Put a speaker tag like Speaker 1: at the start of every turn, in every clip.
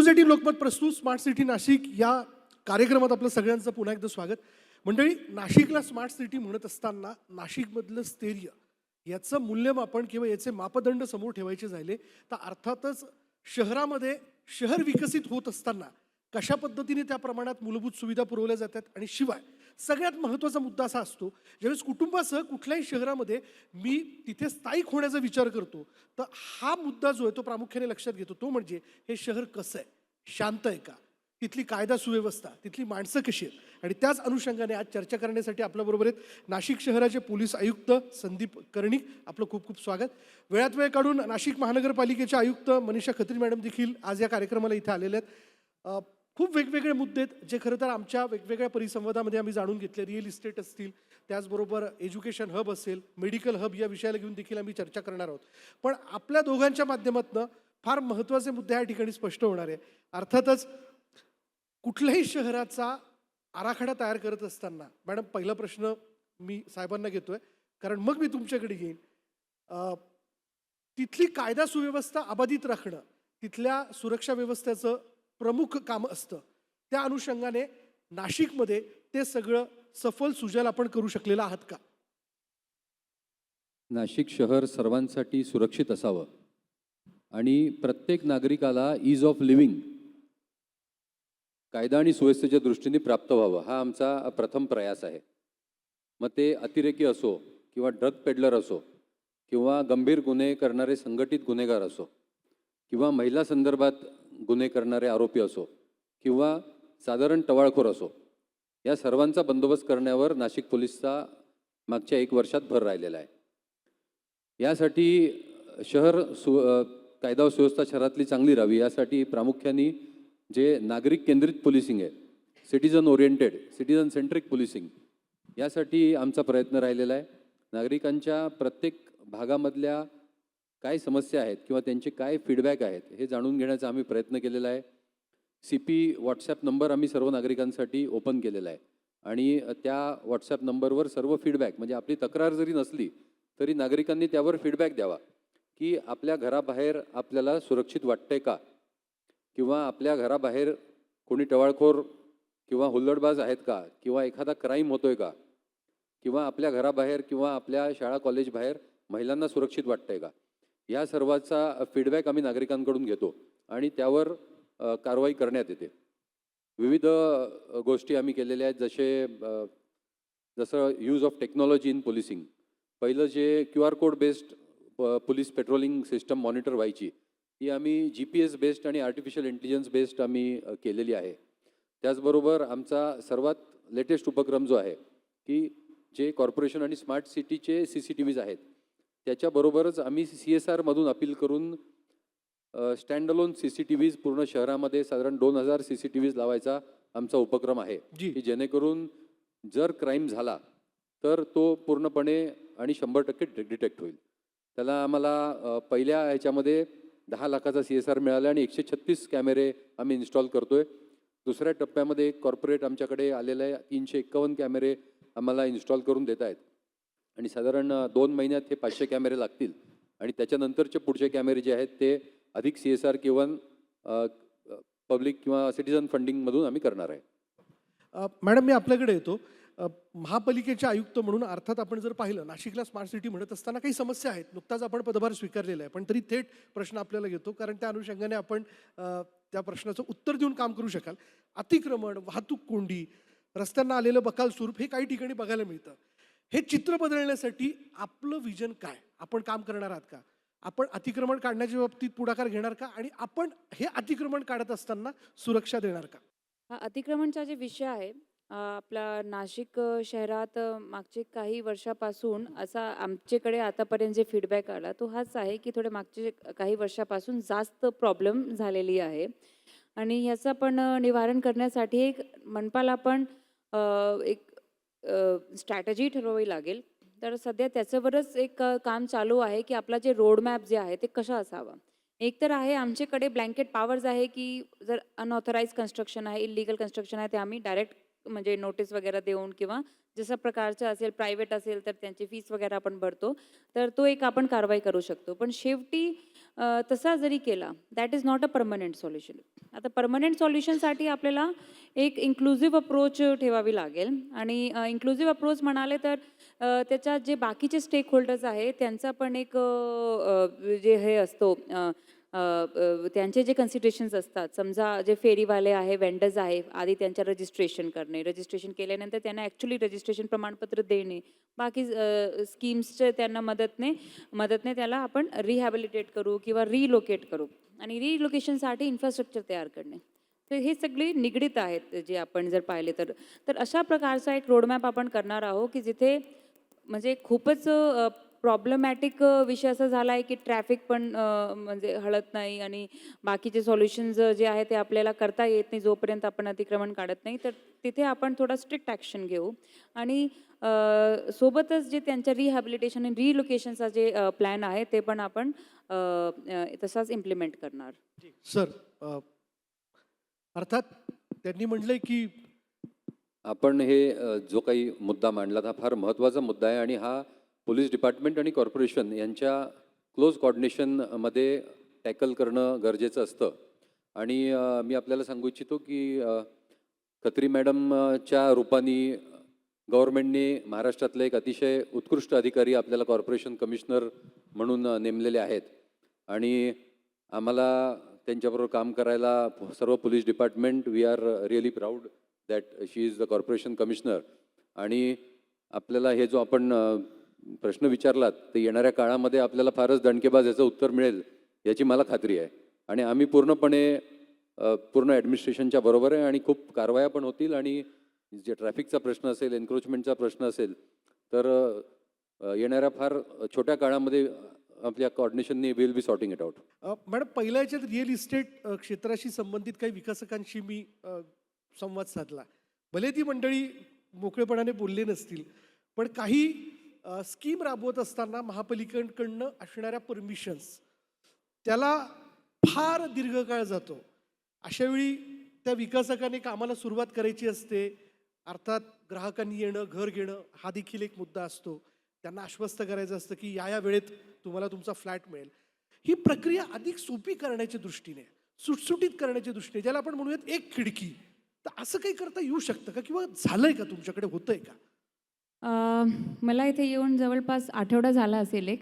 Speaker 1: News 18 Lokmat प्रस्तुत smart city Nashik या कार्यक्रमात आपलं सगळ्यांचं पुन्हा एकदा स्वागत. मंडळी, नाशिकला स्मार्ट सिटी म्हणत असताना नाशिकमधलं स्थैर्य याचं मूल्यमापन किंवा याचे मापदंड समोर ठेवायचे झाले तर अर्थातच शहरामध्ये शहर विकसित होत असताना कशा पद्धतीने त्या प्रमाणात मूलभूत सुविधा पुरवल्या जातात आणि शिवाय सगळ्यात महत्त्वाचा मुद्दा असा असतो ज्यावेळेस कुटुंबासह कुठल्याही शहरामध्ये मी तिथे स्थायिक होण्याचा विचार करतो तर हा मुद्दा जो आहे तो प्रामुख्याने लक्षात घेतो. तो म्हणजे हे शहर कसं आहे, शांत आहे का, तिथली कायदा सुव्यवस्था, तिथली माणसं कशी आहेत. आणि त्याच अनुषंगाने आज चर्चा करण्यासाठी आपल्याबरोबर आहेत नाशिक शहराचे पोलीस आयुक्त संदीप कर्णिक. आपलं खूप खूप स्वागत. वेळात वेळ काढून नाशिक महानगरपालिकेचे आयुक्त मनीषा खत्री मॅडम देखील आज या कार्यक्रमाला इथे आलेले आहेत. खूप वेगवेगळे मुद्दे आहेत जे खरं तर आमच्या वेगवेगळ्या परिसंवादामध्ये आम्ही जाणून घेतले. रिअल इस्टेट असतील, त्याचबरोबर एज्युकेशन हब असेल, मेडिकल हब या विषयाला घेऊन देखील आम्ही चर्चा करणार आहोत. पण आपल्या दोघांच्या माध्यमातून फार महत्त्वाचे मुद्दे या ठिकाणी स्पष्ट होणार आहे. अर्थातच कुठल्याही शहराचा आराखडा तयार करत असताना मॅडम पहिला प्रश्न मी साहेबांना घेतोय कारण मग मी तुमच्याकडे येईन. तिथली कायदा सुव्यवस्था अबाधित राखणं तिथल्या सुरक्षा व्यवस्थेचं प्रमुख काम असतं. त्या अनुषंगाने नाशिकमध्ये ते सगळं सफल सुजल आपण करू शकलेलं आहात का?
Speaker 2: नाशिक शहर सर्वांसाठी सुरक्षित असावं आणि प्रत्येक नागरिकाला ईज ऑफ लिव्हिंग कायदा आणि सुव्यवस्थेच्या दृष्टीने प्राप्त व्हावं हा आमचा प्रथम प्रयास आहे. मग ते अतिरेकी असो किंवा ड्रग पेडलर असो किंवा गंभीर गुन्हे करणारे संघटित गुन्हेगार असो किंवा महिला संदर्भात गुन्हे करणारे आरोपी असो किंवा साधारण टवाळखोर असो, या सर्वांचा बंदोबस्त करण्यावर नाशिक पोलीसचा मागच्या 1 वर्षात भर राहिलेला आहे. यासाठी शहर कायदा व सुव्यवस्था शहरातली चांगली राहावी यासाठी प्रामुख्याने जे नागरिक केंद्रित पोलिसिंग आहे, citizen oriented, citizen centric policing, यासाठी आमचा प्रयत्न राहिलेला आहे. नागरिकांच्या प्रत्येक भागामधल्या काय समस्या आहेत किंवा त्यांचे काय फीडबॅक आहेत हे जाणून घेण्याचा आम्ही प्रयत्न केलेला आहे. CP व्हॉट्सॲप नंबर आम्ही सर्व नागरिकांसाठी ओपन केलेला आहे आणि त्या व्हॉट्सॲप नंबरवर सर्व फीडबॅक, म्हणजे आपली तक्रार जरी नसली तरी नागरिकांनी त्यावर फीडबॅक द्यावा की आपल्या घराबाहेर आपल्याला सुरक्षित वाटतंय का, किंवा आपल्या घराबाहेर कोणी टवाळखोर किंवा हुल्लडबाज आहेत का, किंवा एखादा क्राईम होतोय का, किंवा आपल्या घराबाहेर किंवा आपल्या शाळा कॉलेज बाहेर महिलांना सुरक्षित वाटतंय का. या सर्वाचा फीडबॅक आम्ही नागरिकांकडून घेतो आणि त्यावर कारवाई करण्यात येते. विविध गोष्टी आम्ही केलेल्या आहेत, जसं use of technology in policing. पहिलं जे QR code based police patrolling system monitor व्हायची, ही आम्ही GPS बेस्ड आणि आर्टिफिशियल इंटेलिजन्स बेस्ड आम्ही केलेली आहे. त्याचबरोबर आमचा सर्वात लेटेस्ट उपक्रम जो आहे की जे कॉर्पोरेशन आणि स्मार्ट सिटीचे CCTVs आहेत त्याच्याबरोबरच आम्ही CSR मधून अपील करून स्टँड अलोन CCTVs पूर्ण शहरामध्ये साधारण 2000 CCTVs लावायचा आमचा उपक्रम आहे की जेणेकरून जर क्राईम झाला तर तो पूर्णपणे आणि 100% डिटेक्ट होईल. त्याला आम्हाला पहिल्या ह्याच्यामध्ये 10 लाखाचा CSR मिळाला आणि 136 कॅमेरे आम्ही इन्स्टॉल करतोय. दुसऱ्या टप्प्यामध्ये कॉर्पोरेट आमच्याकडे आलेलं आहे, 351 कॅमेरे आम्हाला इन्स्टॉल करून देत आहेत आणि साधारण 2 महिन्यात हे 500 कॅमेरे लागतील आणि त्याच्यानंतरचे पुढचे कॅमेरे जे आहेत ते अधिक CSR किंवा पब्लिक किंवा सिटिझन फंडिंगमधून आम्ही करणार आहे.
Speaker 1: मॅडम, मी आपल्याकडे येतो. महापालिकेचे आयुक्त म्हणून अर्थात आपण जर पाहिलं नाशिकला स्मार्ट सिटी म्हणत असताना काही समस्या आहेत. नुकताच आपण पदभार स्वीकारलेला आहे, पण तरी थेट प्रश्न आपल्याला घेतो कारण त्या अनुषंगाने आपण त्या प्रश्नाचं उत्तर देऊन काम करू शकाल. अतिक्रमण, वाहतूक कोंडी, रस्त्यांना आलेलं बकाल स्वरूप हे काही ठिकाणी बघायला मिळतं. हे चित्र बदलण्यासाठी आपलं विजन काय? आपण काम करणार आहात का? आपण अतिक्रमण काढण्याच्या बाबतीत पुढाकार घेणार का? आणि आपण हे अतिक्रमण काढत असताना सुरक्षा देणार का?
Speaker 3: हा अतिक्रमणचा जे विषय आहे, आपला नाशिक शहरात मागचे काही वर्षापासून असा आमच्याकडे आतापर्यंत जे फीडबॅक आला तो हाच आहे की थोडे मागचे काही वर्षापासून जास्त प्रॉब्लेम झालेली आहे आणि ह्याचं पण निवारण करण्यासाठी एक मनपाला पण एक स्ट्रॅटेजी ठरवावी लागेल. तर सध्या त्याच्यावरच एक काम चालू आहे की आपला जे रोडमॅप जे आहे ते कसं असावं. एक तर आहे आमच्याकडे ब्लँकेट पॉवर्स आहे की जर अनऑथराइज कन्स्ट्रक्शन आहे, इलिगल कन्स्ट्रक्शन आहे ते आम्ही डायरेक्ट म्हणजे नोटीस वगैरे देऊन किंवा जसं प्रकारचं असेल, प्रायव्हेट असेल तर त्यांची फीस वगैरे आपण भरतो. तर तो एक आपण कारवाई करू शकतो. पण शेवटी तसा जरी केला, that is not a permanent solution. आता पर्मनंट सोल्युशनसाठी आपल्याला एक इन्क्लुझिव्ह अप्रोच ठेवावी लागेल आणि इन्क्लुझिव्ह अप्रोच म्हणाले तर त्याच्यात जे बाकीचे स्टेक होल्डर्स आहेत त्यांचा पण एक जे हे असतो त्यांचे जे कन्सिडरेशन्स असतात. समजा जे फेरीवाले आहे, वेंडर्स आहे, आधी त्यांच्या रजिस्ट्रेशन करणे. रजिस्ट्रेशन केल्यानंतर त्यांना ॲक्च्युली रजिस्ट्रेशन प्रमाणपत्र देणे. बाकी स्कीम्सचे त्यांना मदतने त्याला आपण रिहॅबिलिटेट करू किंवा रिलोकेट करू आणि रिलोकेशनसाठी इन्फ्रास्ट्रक्चर तयार करणे. तर हे सगळे निगडीत आहेत जे आपण जर पाहिले तर. तर अशा प्रकारचा एक रोडमॅप आपण करणार आहोत की जिथे म्हणजे खूपच प्रॉब्लेमॅटिक विषय असा झाला आहे की ट्रॅफिक पण म्हणजे हलत नाही आणि बाकीचे सॉल्युशन्स जे आहे ते आपल्याला करता येत नाही जोपर्यंत आपण अतिक्रमण काढत नाही. तर तिथे आपण थोडा स्ट्रिक्ट ॲक्शन घेऊ आणि सोबतच जे त्यांच्या रिहॅबिलिटेशन आणि रिलोकेशनचा जे प्लॅन आहे ते पण आपण तसाच इम्प्लिमेंट करणार.
Speaker 1: सर, अर्थात त्यांनी म्हटलंय की
Speaker 2: आपण हे जो काही मुद्दा मांडला हा फार महत्त्वाचा मुद्दा आहे आणि हा पोलीस डिपार्टमेंट आणि कॉर्पोरेशन यांच्या क्लोज कॉर्डिनेशनमध्ये टॅकल करणं गरजेचं असतं. आणि मी आपल्याला सांगू इच्छितो की खत्री मॅडमच्या रूपाने गव्हर्नमेंटने महाराष्ट्रातले एक अतिशय उत्कृष्ट अधिकारी आपल्याला कॉर्पोरेशन कमिशनर म्हणून नेमलेले आहेत आणि आम्हाला त्यांच्याबरोबर काम करायला सर्व police department we are really proud that she is the corporation commissioner. आणि आपल्याला हे जो आपण प्रश्न विचारलात ते येणाऱ्या काळामध्ये आपल्याला फारच दणकेबाज याचं उत्तर मिळेल याची मला खात्री आहे. आणि आम्ही पूर्णपणे पूर्ण ॲडमिनिस्ट्रेशनच्या बरोबर आहे आणि खूप कारवाया पण होतील. आणि जे ट्रॅफिकचा प्रश्न असेल, एन्क्रोचमेंटचा प्रश्न असेल तर येणाऱ्या फार छोट्या काळामध्ये आपल्या कोऑर्डिनेशनने will be sorting it out.
Speaker 1: Madam, पहिल्या याच्यात रिअल इस्टेट क्षेत्राशी संबंधित काही विकासकांशी मी संवाद साधला. भले ती मंडळी मोकळेपणाने बोलले नसतील, पण काही स्कीम राबवत असताना महापालिकेकडनं असणाऱ्या परमिशन्स त्याला फार दीर्घकाळ जातो. अशावेळी त्या विकासकाने कामाला सुरुवात करायची असते. अर्थात ग्राहकांनी येणं, घर घेणं हा देखील एक मुद्दा असतो. त्यांना आश्वस्त करायचं असतं की या वेळेत तुम्हाला तुमचा फ्लॅट मिळेल. ही प्रक्रिया अधिक सोपी करण्याच्या दृष्टीने, सुटसुटीत करण्याच्या दृष्टीने, ज्याला आपण म्हणूयात एक खिडकी, तर असं काही करता येऊ शकतं का किंवा झालंय का, तुमच्याकडे होतंय का?
Speaker 3: मला इथे येऊन जवळपास आठवडा झाला असेल एक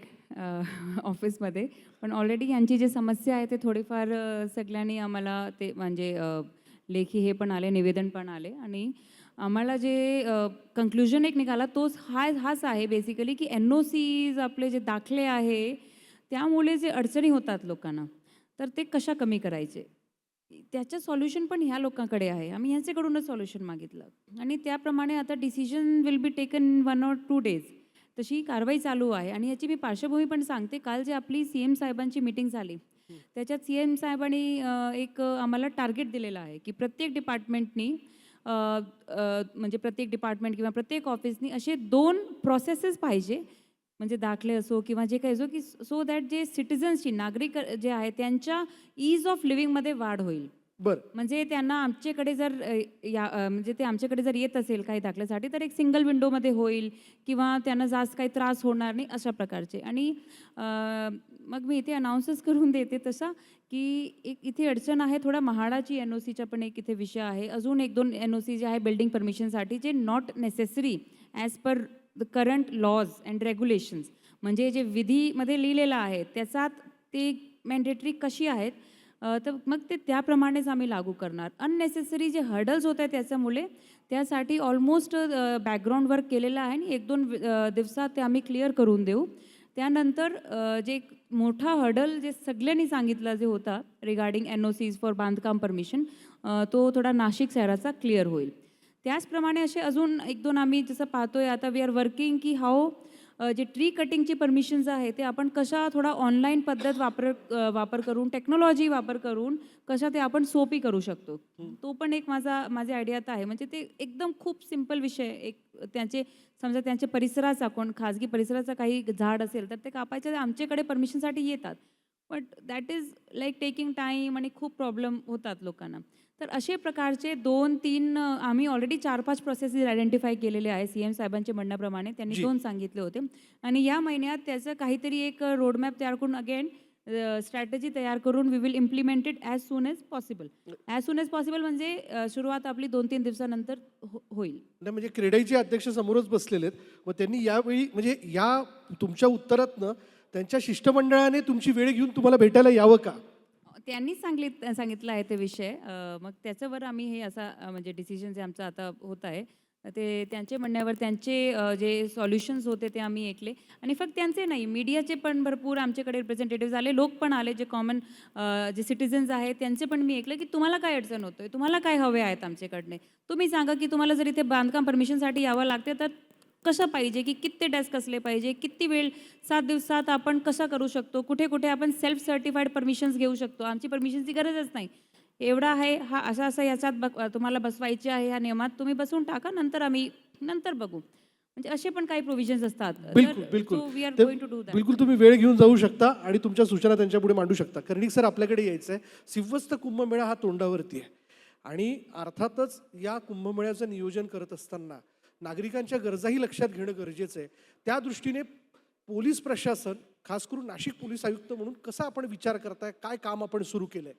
Speaker 3: ऑफिसमध्ये. पण ऑलरेडी यांची जी समस्या आहे ते थोडीफार सगळ्यांनी आम्हाला ते म्हणजे लेखी हे पण आले, निवेदन पण आले आणि आम्हाला जे कन्क्लुजन एक निघाला तोच हाच आहे बेसिकली की NOCs आपले जे दाखले आहे त्यामुळे जे अडचणी होतात लोकांना, तर ते कशा कमी करायचे त्याचं सॉल्युशन पण ह्या लोकांकडे आहे. आम्ही ह्यांच्याकडूनच सॉल्युशन मागितलं आणि त्याप्रमाणे आता decision will be taken in 1 or 2 days. तशी कारवाई चालू आहे आणि याची मी पार्श्वभूमी पण सांगते. काल जे आपली CM साहेबांची मीटिंग झाली त्याच्यात CM साहेबांनी एक आम्हाला टार्गेट दिलेलं आहे की प्रत्येक डिपार्टमेंटनी म्हणजे प्रत्येक डिपार्टमेंट किंवा प्रत्येक ऑफिसनी असे 2 प्रोसेसेस पाहिजे, म्हणजे दाखले असो किंवा जे काही असो, की सो दॅट जे सिटिझन्सची नागरिक जे आहे त्यांच्या ईज ऑफ लिव्हिंगमध्ये वाढ होईल.
Speaker 1: बरं.
Speaker 3: म्हणजे त्यांना आमच्याकडे जर म्हणजे ते आमच्याकडे जर येत असेल काही दाखल्यासाठी तर एक सिंगल विंडोमध्ये होईल किंवा त्यांना जास्त काही त्रास होणार नाही अशा प्रकारचे. आणि मग मी इथे अनाऊन्सच करून देते तसा की एक इथे अडचण आहे थोडा म्हाडाची NOCचा पण एक इथे विषय आहे. अजून 1-2 NOC जे आहे बिल्डिंग परमिशनसाठी जे not necessary as per the current laws and regulations, म्हणजे जे विधीमध्ये लिहिलेलं आहे त्याच्यात ते मॅन्डेटरी कशी आहेत तर मग ते त्याप्रमाणेच आम्ही लागू करणार. अननेसेसरी जे हर्डल्स होत आहेत त्याच्यामुळे त्यासाठी ऑलमोस्ट बॅकग्राऊंड वर्क केलेलं आहे आणि 1-2 दिवसात ते आम्ही क्लिअर करून देऊ. त्यानंतर जे एक मोठा हर्डल जे सगळ्यांनी सांगितला जे होता रिगार्डिंग NOCs फॉर बांधकाम परमिशन तो थोडा नाशिक शहराचा क्लिअर होईल. त्याचप्रमाणे असे अजून 1-2 आम्ही जसं पाहतोय आता वी आर वर्किंग की हाऊ जे ट्री कटिंगची परमिशन्स आहे ते आपण कशा थोडा ऑनलाईन पद्धत वापर करून टेक्नॉलॉजी वापर करून कशा ते आपण सोपी करू शकतो. तो पण एक माझ्या आयडियात आहे. म्हणजे ते एकदम खूप सिंपल विषय. एक त्यांचे समजा त्यांच्या परिसराचा कोण खाजगी परिसराचा काही झाड असेल तर ते कापायचे आमच्याकडे परमिशनसाठी येतात. But that is like taking time आणि खूप प्रॉब्लेम होतात लोकांना. तर असे प्रकारचे 2-3 आम्ही ऑलरेडी 4-5 प्रोसेसेस आयडेंटिफाय केलेले आहे. CM साहेबांच्या म्हणण्याप्रमाणे त्यांनी
Speaker 1: जी.
Speaker 3: 2 सांगितले होते आणि या महिन्यात त्याचं काहीतरी एक रोडमॅप तयार करून अगेन स्ट्रॅटेजी तयार करून we will implement it as soon as possible. As soon as possible म्हणजे सुरुवात आपली 2-3 दिवसानंतर होईल.
Speaker 1: नाही म्हणजे क्रेडाईचे अध्यक्ष समोरच बसलेले आहेत. मग त्यांनी यावेळी म्हणजे या तुमच्या उत्तरातनं त्यांच्या शिष्टमंडळाने तुमची वेळ घेऊन तुम्हाला भेटायला यावं का?
Speaker 3: त्यांनीच सांगितलं आहे ते विषय. मग त्याच्यावर आम्ही हे असा म्हणजे डिसिजन जे आमचं आता होत आहे ते त्यांचे म्हणण्यावर त्यांचे जे सॉल्युशन्स होते ते आम्ही ऐकले आणि फक्त त्यांचे नाही, मीडियाचे पण भरपूर आमच्याकडे रिप्रेझेंटेटिव्ह आले, लोक पण आले, जे कॉमन जे सिटिझन्स आहेत त्यांचे पण मी ऐकलं की तुम्हाला काय अडचण होतोय, तुम्हाला काय हवे आहेत आमच्याकडने, तुम्ही सांगा की तुम्हाला जर इथे बांधकाम परमिशनसाठी यावं लागते तर कसं पाहिजे, की किती डेस्क असले पाहिजे, किती वेळ 7 दिवसात आपण कसं करू शकतो, कुठे कुठे आपण सेल्फ सर्टिफाईड परमिशन्स घेऊ शकतो, आमची परमिशनची गरजच नाही, एवढा आहे हा असा असा याच्यात तुम्हाला बसवायचे आहे ह्या नियमात, तुम्ही बसवून टाका, नंतर बघू. म्हणजे असे पण काही प्रोव्हिजन्स असतात.
Speaker 1: बिलकुल बिलकुल
Speaker 3: वी आर
Speaker 1: ते
Speaker 3: गोइंग टू डू दॅट.
Speaker 1: बिलकुल तुम्ही वेळ घेऊन जाऊ शकता आणि तुमच्या सूचना त्यांच्यापुढे मांडू शकता. कर्णिक सर आपल्याकडे यायचं आहे. सिंहस्थ कुंभमेळा हा तोंडावरती आहे आणि अर्थातच या कुंभमेळ्याचं नियोजन करत असताना नागरिकांच्या गरजाही लक्षात घेणं गरजेचं आहे. त्या दृष्टीने पोलीस प्रशासन, खास करून नाशिक पोलीस आयुक्त म्हणून कसा आपण विचार करताय, काय काम आपण सुरू केलंय?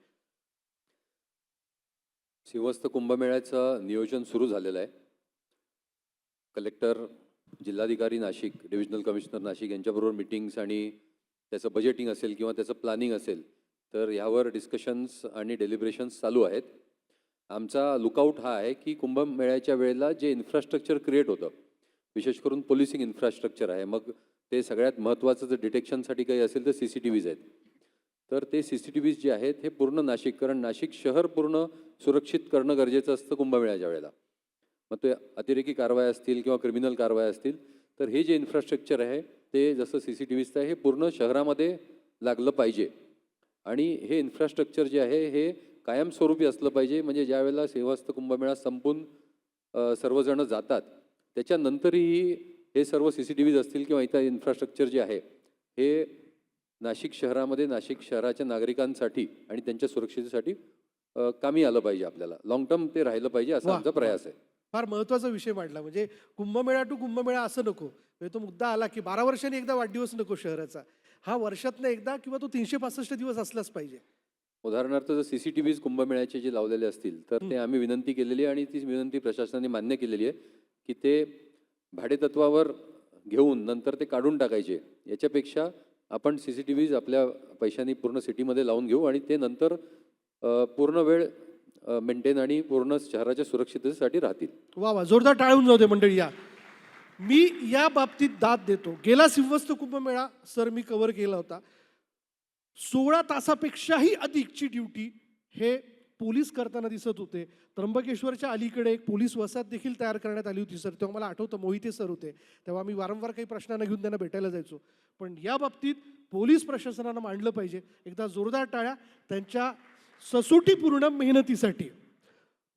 Speaker 2: सिंहस्थ कुंभमेळ्याचं नियोजन सुरू झालेलं आहे. कलेक्टर, जिल्हाधिकारी नाशिक, डिव्हिजनल कमिशनर नाशिक यांच्याबरोबर मीटिंग्स आणि त्याचं बजेटिंग असेल किंवा त्याचं प्लॅनिंग असेल तर ह्यावर डिस्कशन्स आणि डेलिब्रेशन्स चालू आहेत. आमचा लुकआउट हा आहे की कुंभमेळ्याच्या वेळेला जे इन्फ्रास्ट्रक्चर क्रिएट होतं, विशेष करून पोलिसिंग इन्फ्रास्ट्रक्चर आहे, मग ते सगळ्यात महत्त्वाचं जर डिटेक्शनसाठी काही असेल तर CCTVs आहेत. तर ते CCTVs जे आहेत हे पूर्ण नाशिक, कारण नाशिक शहर पूर्ण सुरक्षित करणं गरजेचं असतं कुंभमेळ्याच्या वेळेला. मग ते अतिरेकी कारवाया असतील किंवा क्रिमिनल कारवाया असतील तर हे जे इन्फ्रास्ट्रक्चर आहे ते जसं CCTVचं आहे हे पूर्ण शहरामध्ये लागलं पाहिजे आणि हे इन्फ्रास्ट्रक्चर जे आहे हे कायमस्वरूपी असलं पाहिजे. म्हणजे ज्या वेळेला सिंहस्थ कुंभमेळा संपून सर्वजण जातात त्याच्यानंतरही हे सर्व CCTVs असतील किंवा इतर इन्फ्रास्ट्रक्चर जे आहे हे नाशिक शहरामध्ये नाशिक शहराच्या नागरिकांसाठी आणि त्यांच्या सुरक्षेसाठी कामी आलं पाहिजे. आपल्याला लॉंग टर्म ते राहिलं पाहिजे असा
Speaker 1: वा,
Speaker 2: आमचा प्रयास आहे.
Speaker 1: फार महत्त्वाचा विषय मांडला. म्हणजे कुंभमेळा टू कुंभमेळा असं नको. म्हणजे तो मुद्दा आला की 12 वर्षांनी एकदा वाढदिवस नको शहराचा, हा वर्षातनं एकदा किंवा तो 365 दिवस असलाच पाहिजे.
Speaker 2: उदाहरणार्थ जर CCTVs कुंभमेळ्याचे जे लावलेले असतील तर ते आम्ही विनंती केलेली आहे आणि ती विनंती प्रशासनाने मान्य केलेली आहे की ते भाडेतत्वावर घेऊन नंतर ते काढून टाकायचे. याच्यापेक्षा आपण CCTVs आपल्या पैशांनी पूर्ण सिटीमध्ये लावून घेऊ आणि ते नंतर पूर्ण वेळ मेंटेन आणि पूर्ण शहराच्या सुरक्षिततेसाठी राहतील.
Speaker 1: वा वा, जोरदार टाळून जाऊ दे मंडळी. या मी या बाबतीत दाद देतो. गेला सिंहस्थ कुंभमेळा सर मी कव्हर केला होता. 16 तासापेक्षाही अधिकची ड्युटी हे पोलीस करताना दिसत होते. त्र्यंबकेश्वरच्या अलीकडे एक पोलीस वसाहत देखील तयार करण्यात आली होती सर. तेव्हा मला आठवतं मोहिते सर होते, तेव्हा मी वारंवार काही प्रश्नांना घेऊन त्यांना भेटायला जायचो. पण या बाबतीत पोलीस प्रशासनानं मांडलं पाहिजे. एकदा जोरदार टाळ्या त्यांच्या ससोटीपूर्ण मेहनतीसाठी.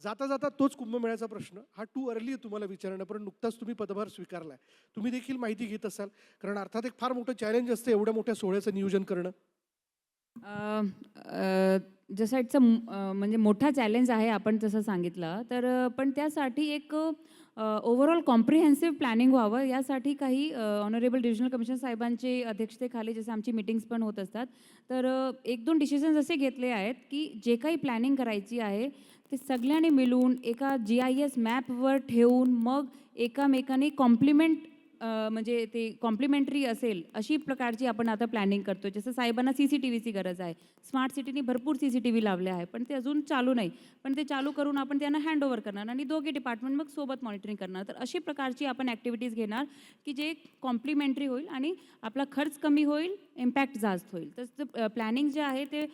Speaker 1: जाता जाता तोच कुंभमेळ्याचा प्रश्न हा टू अर्ली आहे तुम्हाला विचारणं, पण नुकताच तुम्ही पदभार स्वीकारलाय, तुम्ही देखील माहिती घेत असाल, कारण अर्थात एक फार मोठं चॅलेंज असतं एवढ्या मोठ्या सोहळ्याचं नियोजन करणं.
Speaker 3: जसं इट्स म्हणजे मोठा चॅलेंज आहे आपण जसं सांगितलं तर पण त्यासाठी एक ओव्हरऑल कॉम्प्रिहेन्सिव्ह प्लॅनिंग व्हावं यासाठी काही ऑनरेबल डिव्हिजनल कमिशनर साहेबांचे अध्यक्षतेखाली जसं आमची मीटिंग्स पण होत असतात तर 1-2 डिसिजन्स असे घेतले आहेत की जे काही प्लॅनिंग करायची आहे ते सगळ्यांनी मिळून एका GIS मॅपवर ठेवून मग एकामेकाने म्हणजे ते कॉम्प्लिमेंटरी असेल अशी प्रकारची आपण आता प्लॅनिंग करतो. जसं साहेबांना CCTVची गरज आहे, स्मार्ट सिटीने भरपूर CCTV लावले आहे पण ते अजून चालू नाही, पण ते चालू करून आपण त्यांना हँडओव्हर करणार आणि दोघे डिपार्टमेंट मग सोबत मॉनिटरिंग करणार. तर अशी प्रकारची आपण ॲक्टिव्हिटीज घेणार की जे कॉम्प्लिमेंटरी होईल आणि आपला खर्च कमी होईल, इम्पॅक्ट जास्त होईल. तर प्लॅनिंग जे आहे ते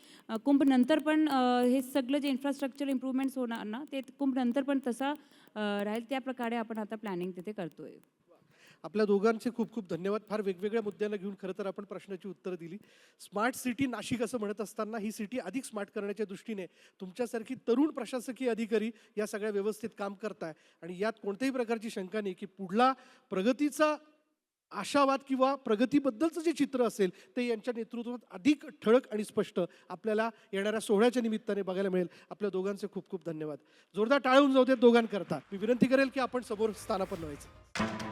Speaker 3: कुंभ नंतर पण हे सगळं जे इन्फ्रास्ट्रक्चर इम्प्रूव्हमेंट्स होणार ना ते कुंभ नंतर पण तसा राहील. त्या प्रकारे आपण आता प्लॅनिंग तिथे करतोय.
Speaker 1: आपल्या दोघांचे खूप खूप धन्यवाद. फार वेगवेगळ्या मुद्द्यांना घेऊन खरं तर आपण प्रश्नाची उत्तरं दिली. स्मार्ट सिटी नाशिक असं म्हणत असताना ही सिटी अधिक स्मार्ट करण्याच्या दृष्टीने तुमच्यासारखी तरुण प्रशासकीय अधिकारी या सगळ्या व्यवस्थित काम करताय आणि यात कोणत्याही प्रकारची शंका नाही की पुढला प्रगतीचा आशावाद किंवा प्रगतीबद्दलचं जे चित्र असेल ते यांच्या नेतृत्वात अधिक ठळक आणि स्पष्ट आपल्याला येणाऱ्या सोहळ्याच्या निमित्ताने बघायला मिळेल. आपल्या दोघांचे खूप खूप धन्यवाद. जोरदार टाळ्या होऊन जाऊ देत दोघांकरता. मी विनंती करेल की आपण समोर स्थानापन्न व्हायचं.